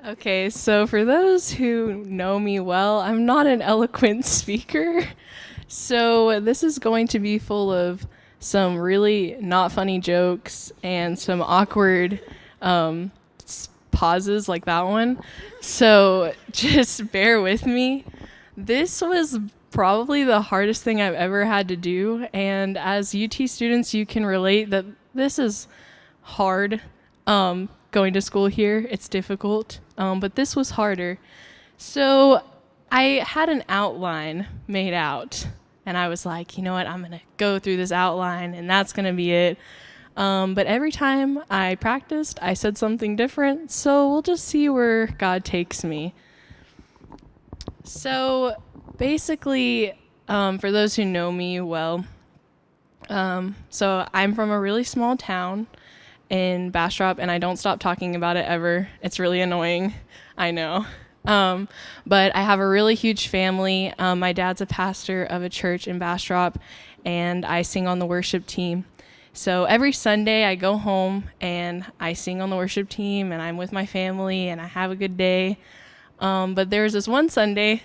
Okay, so for those who know me well, I'm not an eloquent speaker. So this is going to be full of some really not funny jokes and some awkward pauses like that one. So just bear with me. This was probably the hardest thing I've ever had to do. And as UT students, you can relate that this is hard. Going to school here, it's difficult, but this was harder. So I had an outline made out, and I was like, you know what, I'm going to go through this outline, and that's going to be it. But every time I practiced, I said something different, so we'll just see where God takes me. So basically, for those who know me well, so I'm from a really small town in Bastrop, and I don't stop talking about it ever. It's really annoying, I know. But I have a really huge family. My dad's a pastor of a church in Bastrop, and I sing on the worship team. So every Sunday I go home and I sing on the worship team, and I'm with my family, and I have a good day. But there was this one Sunday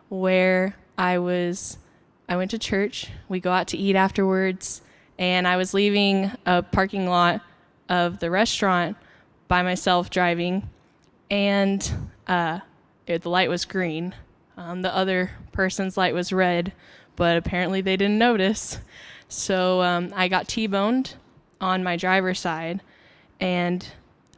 where I went to church. We go out to eat afterwards, and I was leaving a parking lot of the restaurant by myself driving, and the light was green. The other person's light was red, but apparently they didn't notice. So I got T-boned on my driver's side, and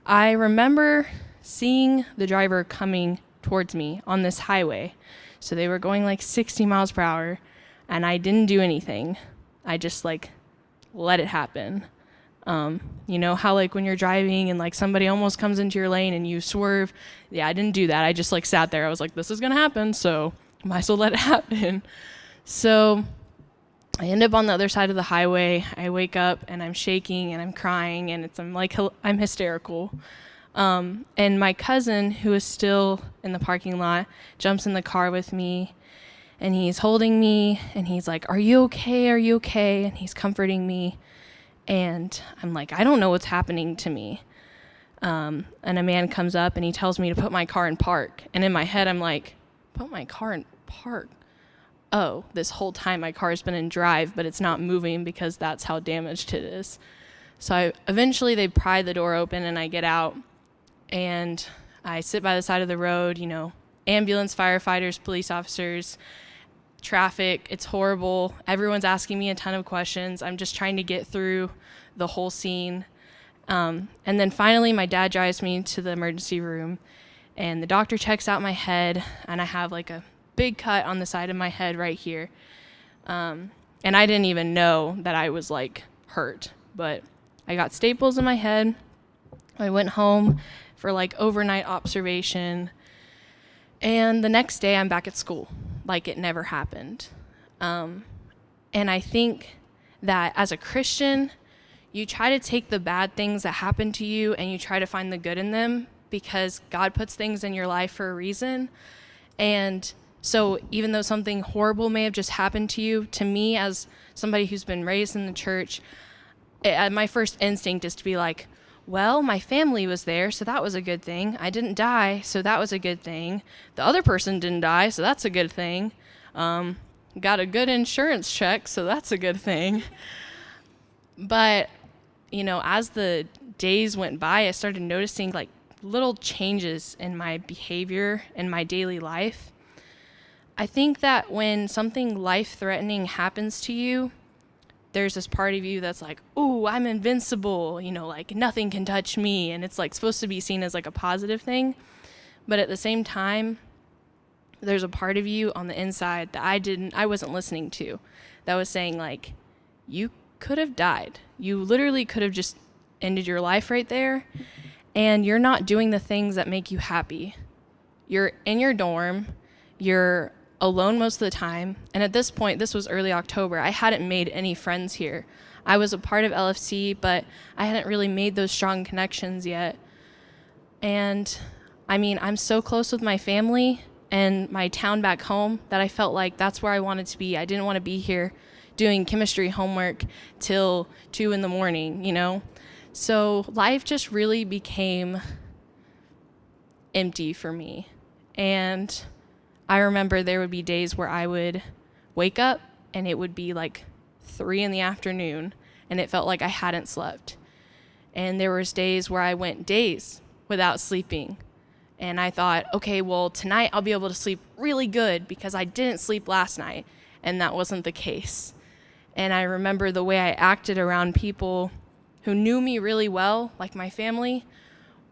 I remember seeing the driver coming towards me on this highway. So they were going like 60 miles per hour, and I didn't do anything. I just let it happen. You know how when you're driving and somebody almost comes into your lane and you swerve? Yeah, I didn't do that. I just sat there. I was like, this is gonna happen, so might as well let it happen. So I end up on the other side of the highway. I wake up and I'm shaking and I'm crying and I'm hysterical. And my cousin, who is still in the parking lot, jumps in the car with me, and he's holding me and he's like, "Are you okay? Are you okay?" And he's comforting me. And I'm like, I don't know what's happening to me. And a man comes up and he tells me to put my car in park. And in my head, I'm like, put my car in park? Oh, this whole time my car's been in drive, but it's not moving because that's how damaged it is. So eventually they pry the door open and I get out and I sit by the side of the road, ambulance, firefighters, police officers, traffic. It's horrible. Everyone's asking me a ton of questions. I'm just trying to get through the whole scene. And then finally my dad drives me to the emergency room, and the doctor checks out my head, and I have a big cut on the side of my head right here. And I didn't even know that I was hurt, but I got staples in my head. I went home for overnight observation, and the next day I'm back at school. It never happened. And I think that as a Christian, you try to take the bad things that happen to you and you try to find the good in them, because God puts things in your life for a reason. And so even though something horrible may have just happened to you, to me, as somebody who's been raised in the church, my first instinct is to be like, well, my family was there, so that was a good thing. I didn't die, so that was a good thing. The other person didn't die, so that's a good thing. Got a good insurance check, so that's a good thing. But, as the days went by, I started noticing little changes in my behavior in my daily life. I think that when something life-threatening happens to you, there's this part of you that's like, ooh, I'm invincible, nothing can touch me. And it's supposed to be seen as a positive thing. But at the same time, there's a part of you on the inside that I wasn't listening to, that was saying you could have died. You literally could have just ended your life right there. And you're not doing the things that make you happy. You're in your dorm, you're alone most of the time, and at this point, this was early October, I hadn't made any friends here. I was a part of LFC, but I hadn't really made those strong connections yet. And I'm so close with my family and my town back home that I felt like that's where I wanted to be. I didn't want to be here doing chemistry homework till 2 a.m, So life just really became, empty for me. And I remember there would be days where I would wake up and it would be like 3 p.m. and it felt like I hadn't slept. And there was days where I went days without sleeping. And I thought, okay, well, tonight I'll be able to sleep really good because I didn't sleep last night. And that wasn't the case. And I remember the way I acted around people who knew me really well, like my family,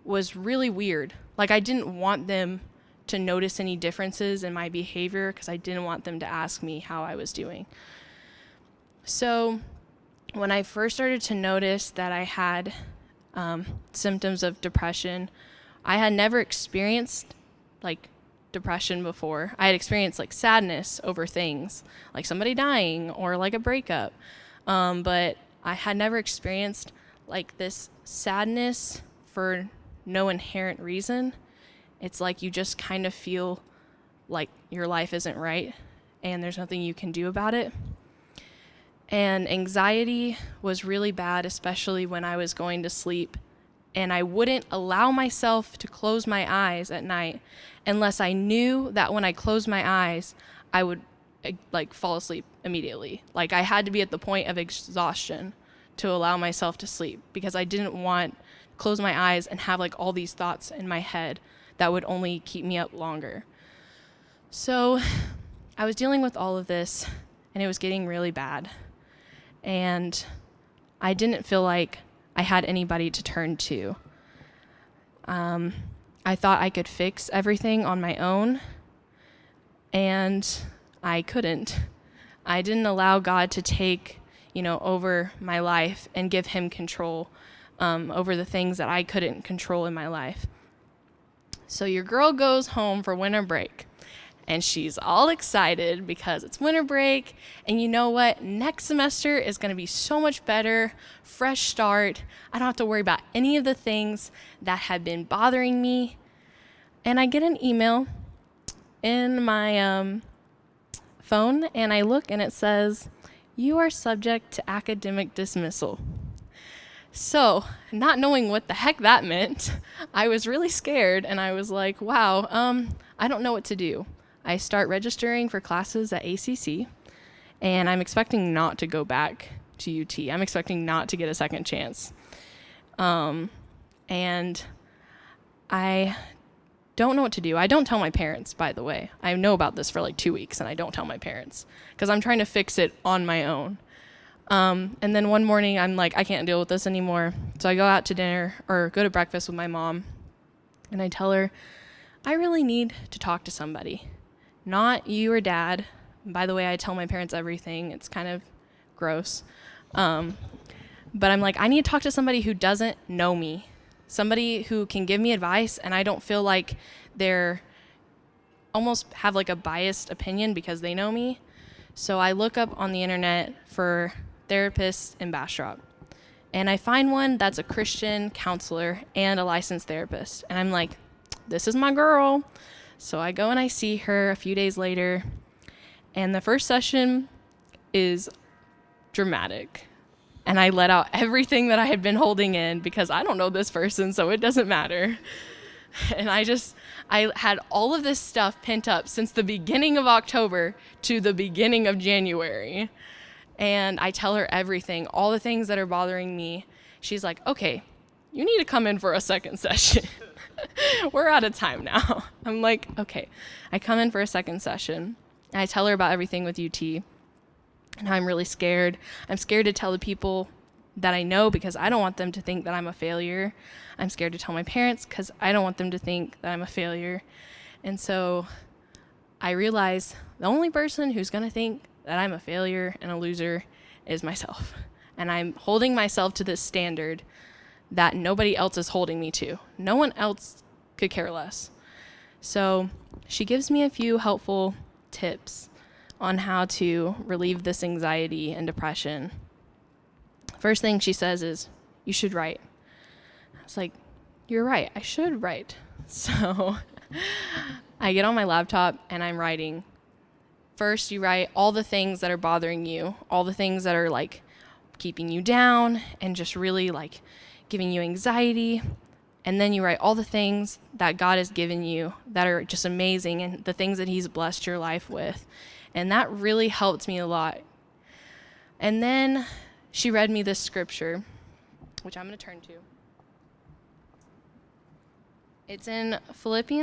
was really weird. Like, I didn't want them to notice any differences in my behavior because I didn't want them to ask me how I was doing. So when I first started to notice that I had symptoms of depression, I had never experienced like depression before. I had experienced like sadness over things, like somebody dying or like a breakup. But I had never experienced like this sadness for no inherent reason. It's like you just kind of feel like your life isn't right and there's nothing you can do about it. And anxiety was really bad, especially when I was going to sleep. And I wouldn't allow myself to close my eyes at night unless I knew that when I closed my eyes, I would like fall asleep immediately. Like I had to be at the point of exhaustion to allow myself to sleep because I didn't want to close my eyes and have like all these thoughts in my head that would only keep me up longer. So I was dealing with all of this and it was getting really bad. And I didn't feel like I had anybody to turn to. I thought I could fix everything on my own, and I couldn't. I didn't allow God to take, over my life and give him control over the things that I couldn't control in my life. So your girl goes home for winter break. And she's all excited because it's winter break. And you know what? Next semester is going to be so much better. Fresh start. I don't have to worry about any of the things that have been bothering me. And I get an email in my phone. And I look and it says, "You are subject to academic dismissal." So, not knowing what the heck that meant, I was really scared. And I was like, wow, I don't know what to do. I start registering for classes at ACC, and I'm expecting not to go back to UT. I'm expecting not to get a second chance. And I don't know what to do. I don't tell my parents, by the way. I know about this for like 2 weeks, and I don't tell my parents because I'm trying to fix it on my own. And then one morning, I'm like, I can't deal with this anymore. So I go out to dinner or go to breakfast with my mom, and I tell her, I really need to talk to somebody. Not you or dad. By the way, I tell my parents everything. It's kind of gross. But I'm like, I need to talk to somebody who doesn't know me. Somebody who can give me advice and I don't feel like they're almost have like a biased opinion because they know me. So I look up on the internet for therapists in Bastrop. And I find one that's a Christian counselor and a licensed therapist. And I'm like, this is my girl. So I go and I see her a few days later, and the first session is dramatic. And I let out everything that I had been holding in because I don't know this person, so it doesn't matter. And I had all of this stuff pent up since the beginning of October to the beginning of January. And I tell her everything, all the things that are bothering me. She's like, okay, you need to come in for a second session. We're out of time now. I'm like, okay. I come in for a second session. And I tell her about everything with UT. And I'm really scared. I'm scared to tell the people that I know because I don't want them to think that I'm a failure. I'm scared to tell my parents because I don't want them to think that I'm a failure. And so I realize the only person who's going to think that I'm a failure and a loser is myself. And I'm holding myself to this standard that nobody else is holding me to. No one else could care less. So she gives me a few helpful tips on how to relieve this anxiety and depression. First thing she says is, you should write. I was like, you're right, I should write. So I get on my laptop and I'm writing. First, you write all the things that are bothering you, all the things that are like keeping you down and just really like giving you anxiety. And then you write all the things that God has given you that are just amazing and the things that he's blessed your life with. And that really helped me a lot. And then she read me this scripture, which I'm going to turn to. It's in Philippians